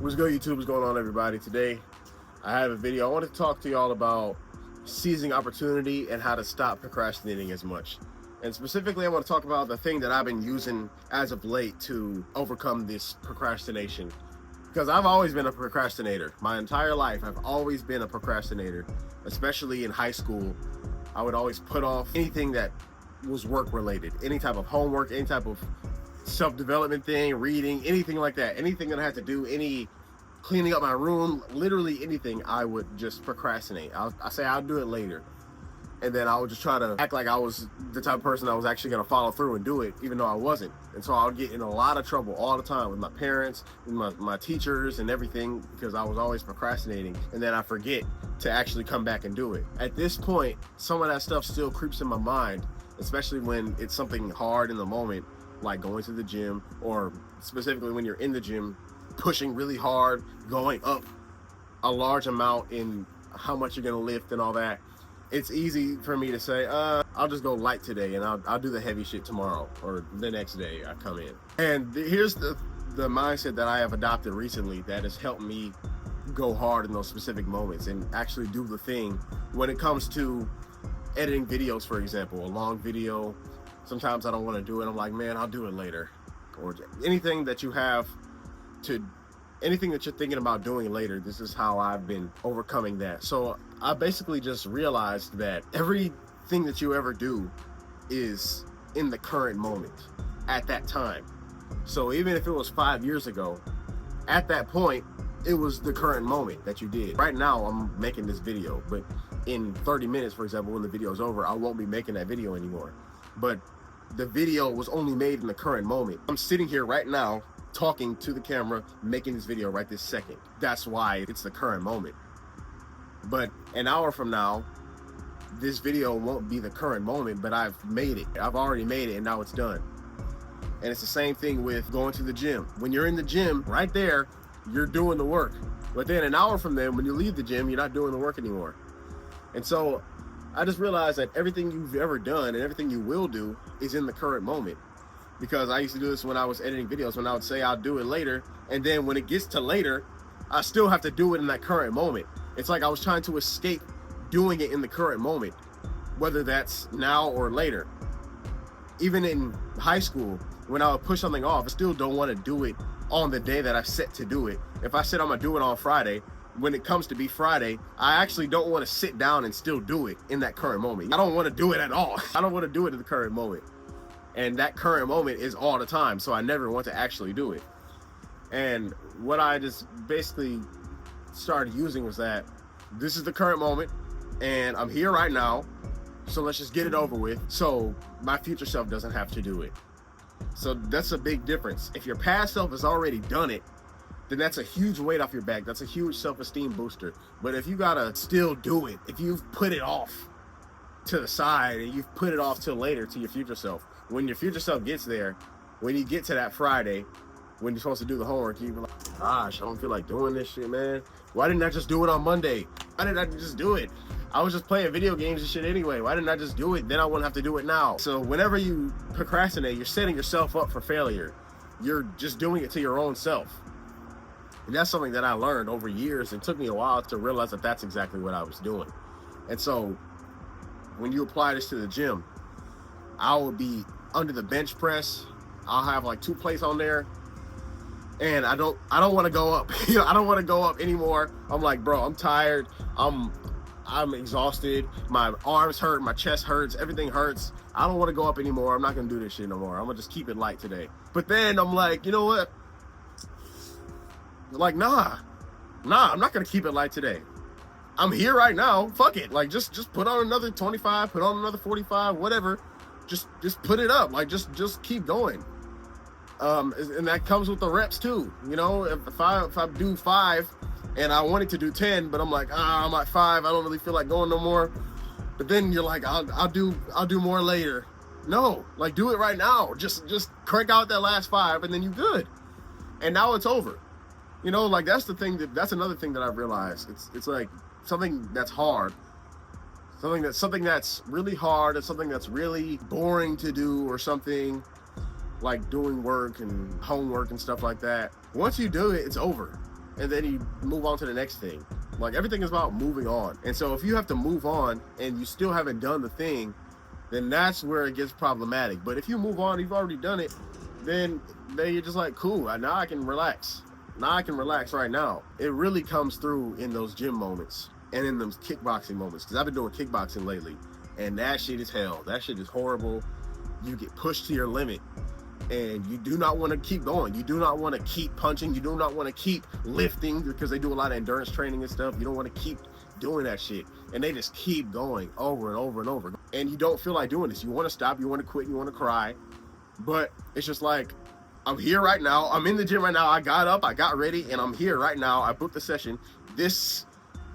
What's good, YouTube? What's going on, everybody? Today, I have a video. I want to talk to y'all about seizing opportunity and how to stop procrastinating as much. And specifically, I want to talk about the thing that I've been using as of late to overcome this procrastination. Because I've always been a procrastinator. My entire life, I've always been a procrastinator. Especially in high school, I would always put off anything that was work-related. Any type of homework, any type of self-development thing, reading, anything like that, anything that I had to do, any cleaning up my room, literally anything, I would just procrastinate. I say I'll do it later, and then I would just try to act like I was the type of person that was actually going to follow through and do it, even though I wasn't. And so I would get in a lot of trouble all the time with my parents, with my teachers and everything, because I was always procrastinating, and then I forget to actually come back and do it. At this point, some of that stuff still creeps in my mind, especially when it's something hard in the moment, like going to the gym, or specifically when you're in the gym, pushing really hard, going up a large amount in how much you're gonna lift and all that. It's easy for me to say, I'll just go light today and I'll do the heavy shit tomorrow or the next day I come in. And here's the mindset that I have adopted recently that has helped me go hard in those specific moments and actually do the thing when it comes to editing videos, for example, a long video. Sometimes I don't want to do it. I'm like, man, I'll do it later. Or anything that you're thinking about doing later, this is how I've been overcoming that. So I basically just realized that everything that you ever do is in the current moment, at that time. So even if it was 5 years ago, at that point, it was the current moment that you did. Right now, I'm making this video, but in 30 minutes, for example, when the video is over, I won't be making that video anymore. But the video was only made in the current moment. I'm sitting here right now, talking to the camera, making this video right this second. That's why it's the current moment. But an hour from now, this video won't be the current moment, but I've made it. I've already made it, and now it's done. And it's the same thing with going to the gym. When you're in the gym, right there, you're doing the work. But then an hour from then, when you leave the gym, you're not doing the work anymore. And so I just realized that everything you've ever done and everything you will do is in the current moment. Because I used to do this when I was editing videos, when I would say I'll do it later, and then when it gets to later, I still have to do it in that current moment. It's like I was trying to escape doing it in the current moment, whether that's now or later. Even in high school, when I would push something off, I still don't want to do it on the day that I set to do it. If I said I'm gonna do it on Friday, when it comes to be Friday, I actually don't want to sit down and still do it in that current moment. I don't want to do it at all. I don't want to do it in the current moment. And that current moment is all the time, so I never want to actually do it. And what I just basically started using was that this is the current moment, and I'm here right now, so let's just get it over with so my future self doesn't have to do it. So that's a big difference. If your past self has already done it, then that's a huge weight off your back. That's a huge self-esteem booster. But if you gotta still do it, if you've put it off to the side and you've put it off till later to your future self, when your future self gets there, when you get to that Friday, when you're supposed to do the homework, you're like, gosh, I don't feel like doing this shit, man. Why didn't I just do it on Monday? Why didn't I just do it? I was just playing video games and shit anyway. Why didn't I just do it? Then I wouldn't have to do it now. So whenever you procrastinate, you're setting yourself up for failure. You're just doing it to your own self. And that's something that I learned over years, and it took me a while to realize that that's exactly what I was doing. And so when you apply this to the gym, I will be under the bench press. I'll have like 2 plates on there, and I don't want to go up. I don't want to go up anymore. I'm like, bro, I'm tired. I'm exhausted. My arms hurt. My chest hurts. Everything hurts. I don't want to go up anymore. I'm not gonna do this shit no more. I'm gonna just keep it light today. But then I'm like, you know what? Like, nah, I'm not gonna keep it light today. I'm here right now. Fuck it. Like, just put on another 25, put on another 45, whatever. Just put it up. Like, just keep going. And that comes with the reps too. You know, if I do 5 and I wanted to do 10, but I'm like, I'm at 5. I don't really feel like going no more. But then you're like, I'll do more later. No, like, do it right now. Just crank out that last 5, and then you're good. And now it's over. You know, like, that's another thing that I've realized. It's like something that's hard, something that's really hard, and something that's really boring to do, or something like doing work and homework and stuff like that. Once you do it, it's over. and then you move on to the next thing. Like, everything is about moving on. And so if you have to move on and you still haven't done the thing, then that's where it gets problematic. But if you move on, you've already done it, then you're just like, cool, now I can relax. Now I can relax right now. It really comes through in those gym moments and in those kickboxing moments, because I've been doing kickboxing lately, and that shit is hell. That shit is horrible. You get pushed to your limit, and you do not want to keep going. You do not want to keep punching. You do not want to keep lifting, because they do a lot of endurance training and stuff. You don't want to keep doing that shit, and they just keep going over and over and over, and you don't feel like doing this. You want to stop, you want to quit, you want to cry, but it's just like, I'm here right now. I'm in the gym right now. I got up, I got ready, and I'm here right now. I booked the session. This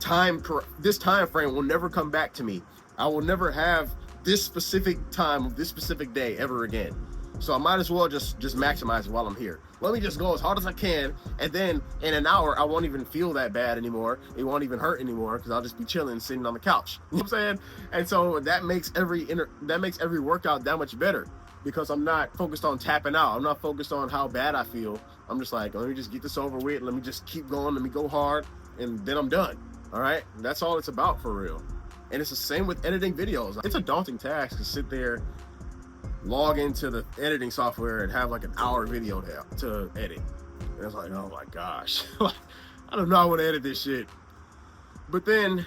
time frame will never come back to me. I will never have this specific time of this specific day ever again. So I might as well just maximize it while I'm here. Let me just go as hard as I can, and then in an hour I won't even feel that bad anymore. It won't even hurt anymore, because I'll just be chilling, sitting on the couch. You know what I'm saying? And so that makes every workout that much better, because I'm not focused on tapping out. I'm not focused on how bad I feel. I'm just like, let me just get this over with. Let me just keep going. Let me go hard, and then I'm done. All right? That's all it's about, for real. And it's the same with editing videos. It's a daunting task to sit there, log into the editing software, and have like an hour video to edit. And it's like, oh my gosh. I don't know how I want to edit this shit. But then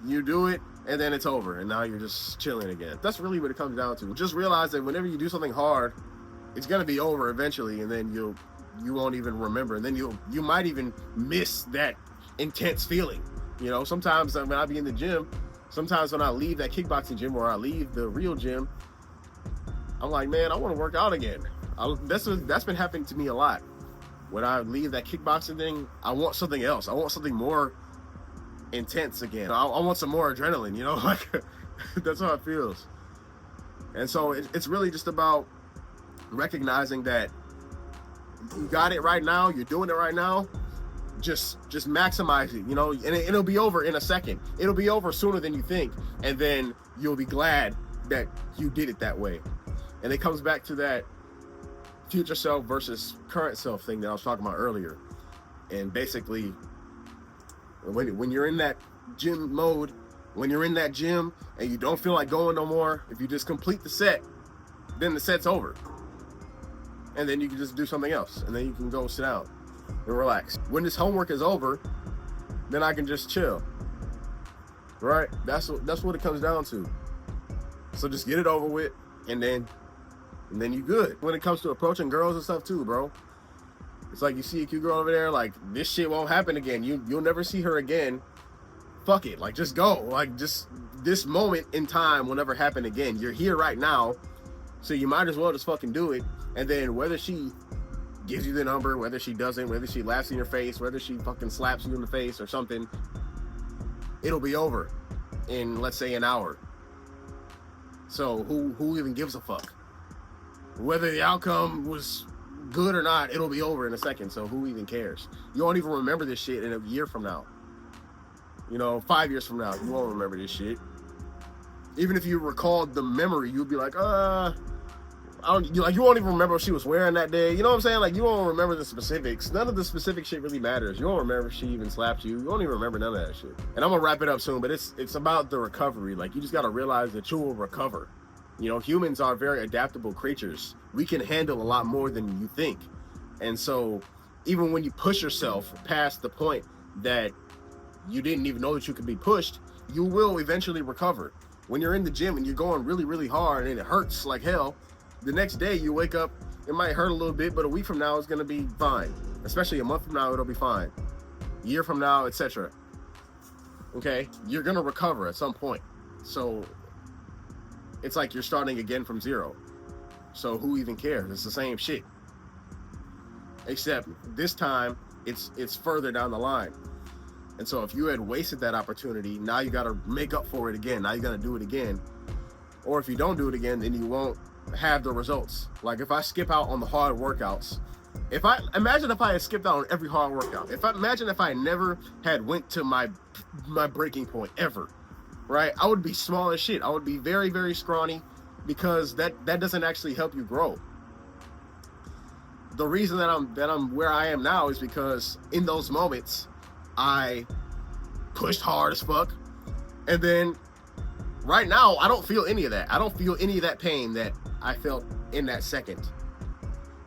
you do it, and then it's over, and now you're just chilling again. That's really what it comes down to. Just realize that whenever you do something hard, it's gonna be over eventually, and then you won't even remember, and then you might even miss that intense feeling. You know, sometimes when I be in the gym, sometimes when I leave that kickboxing gym or I leave the real gym, I'm like, man, I want to work out again. That's been happening to me a lot. When I leave that kickboxing thing, I want something else. I want something more intense again. I want some more adrenaline, you know? Like, that's how it feels. And so it's really just about recognizing that you got it right now, you're doing it right now. Just maximize it, you know, and it'll be over in a second. It'll be over sooner than you think, and then you'll be glad that you did it that way. And it comes back to that future self versus current self thing that I was talking about earlier. And basically, when you're in that gym mode, when you're in that gym and you don't feel like going no more, if you just complete the set, then the set's over. And then you can just do something else, and then you can go sit down and relax. When this homework is over, then I can just chill. Right? That's what it comes down to. So just get it over with, and then you good. When it comes to approaching girls and stuff too, bro, it's like you see a cute girl over there, like, this shit won't happen again. You'll never see her again. Fuck it. Like, just go. Like, just this moment in time will never happen again. You're here right now, so you might as well just fucking do it. And then whether she gives you the number, whether she doesn't, whether she laughs in your face, whether she fucking slaps you in the face or something, it'll be over in, let's say, an hour. So who even gives a fuck? Whether the outcome was good or not, it'll be over in a second. So who even cares? You won't even remember this shit in a year from now. You know, 5 years from now, you won't remember this shit. Even if you recalled the memory, you'd be like, you won't even remember what she was wearing that day. You know what I'm saying? Like, you won't remember the specifics. None of the specific shit really matters. You won't remember if she even slapped you. You won't even remember none of that shit. And I'm gonna wrap it up soon, but it's about the recovery. Like, you just gotta realize that you will recover. You know, humans are very adaptable creatures. We can handle a lot more than you think. And so even when you push yourself past the point that you didn't even know that you could be pushed, you will eventually recover. When you're in the gym and you're going really, really hard and it hurts like hell, the next day you wake up, it might hurt a little bit, but a week from now it's gonna be fine. Especially a month from now, it'll be fine. A year from now, etc. Okay? You're gonna recover at some point. So it's like you're starting again from zero. So who even cares? It's the same shit. Except this time, it's further down the line. And so if you had wasted that opportunity, now you gotta make up for it again. Now you gotta do it again. Or if you don't do it again, then you won't have the results. Like, if I skip out on the hard workouts, imagine if I had skipped out on every hard workout. Imagine if I never had went to my breaking point ever, right? I would be small as shit. I would be very, very scrawny, because that doesn't actually help you grow. the reason that I'm where I am now is because in those moments I pushed hard as fuck, and then right now I don't feel any of that. I don't feel any of that pain that I felt in that second.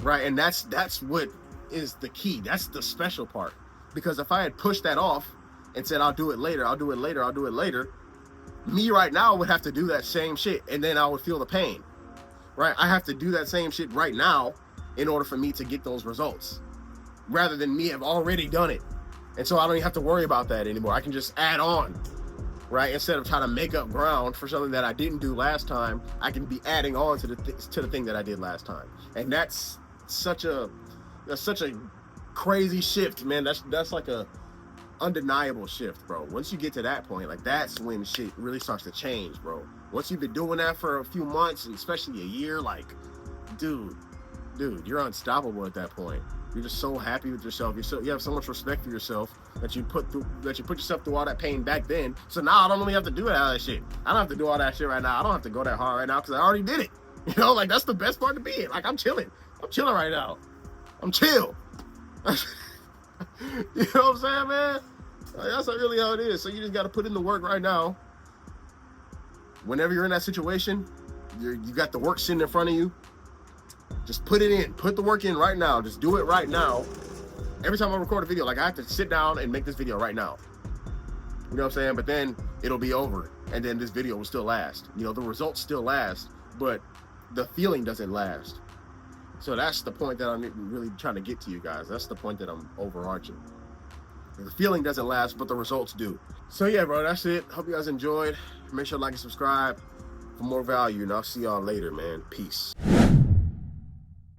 Right? And that's what is the key. That's the special part. Because if I had pushed that off and said I'll do it later, me right now would have to do that same shit, and then I would feel the pain. Right? I have to do that same shit right now in order for me to get those results, rather than me have already done it. And so I don't even have to worry about that anymore. I can just add on, right? Instead of trying to make up ground for something that I didn't do last time, I can be adding on to the thing that I did last time. And that's such a crazy shift, man. That's like a undeniable shift, bro. Once you get to that point, like, that's when shit really starts to change, bro. Once you've been doing that for a few months, and especially a year, like, dude, you're unstoppable at that point. You're just so happy with yourself. You have so much respect for yourself that you put yourself through all that pain back then. So now I don't really have to do all that shit. I don't have to do all that shit right now. I don't have to go that hard right now because I already did it. You know, like, that's the best part to be in. Like, I'm chilling right now. I'm chill. You know what I'm saying, man? Like, that's really how it is. So you just got to put in the work right now. Whenever you're in that situation, you got the work sitting in front of you. Just put it in. Put the work in right now. Just do it right now. Every time I record a video, like, I have to sit down and make this video right now. You know what I'm saying? But then it'll be over, and then this video will still last. You know, the results still last, but the feeling doesn't last. So that's the point that I'm really trying to get to you guys. That's the point that I'm overarching. The feeling doesn't last, but the results do. So yeah, bro, that's it. Hope you guys enjoyed. Make sure to like and subscribe for more value, and I'll see y'all later, man. Peace.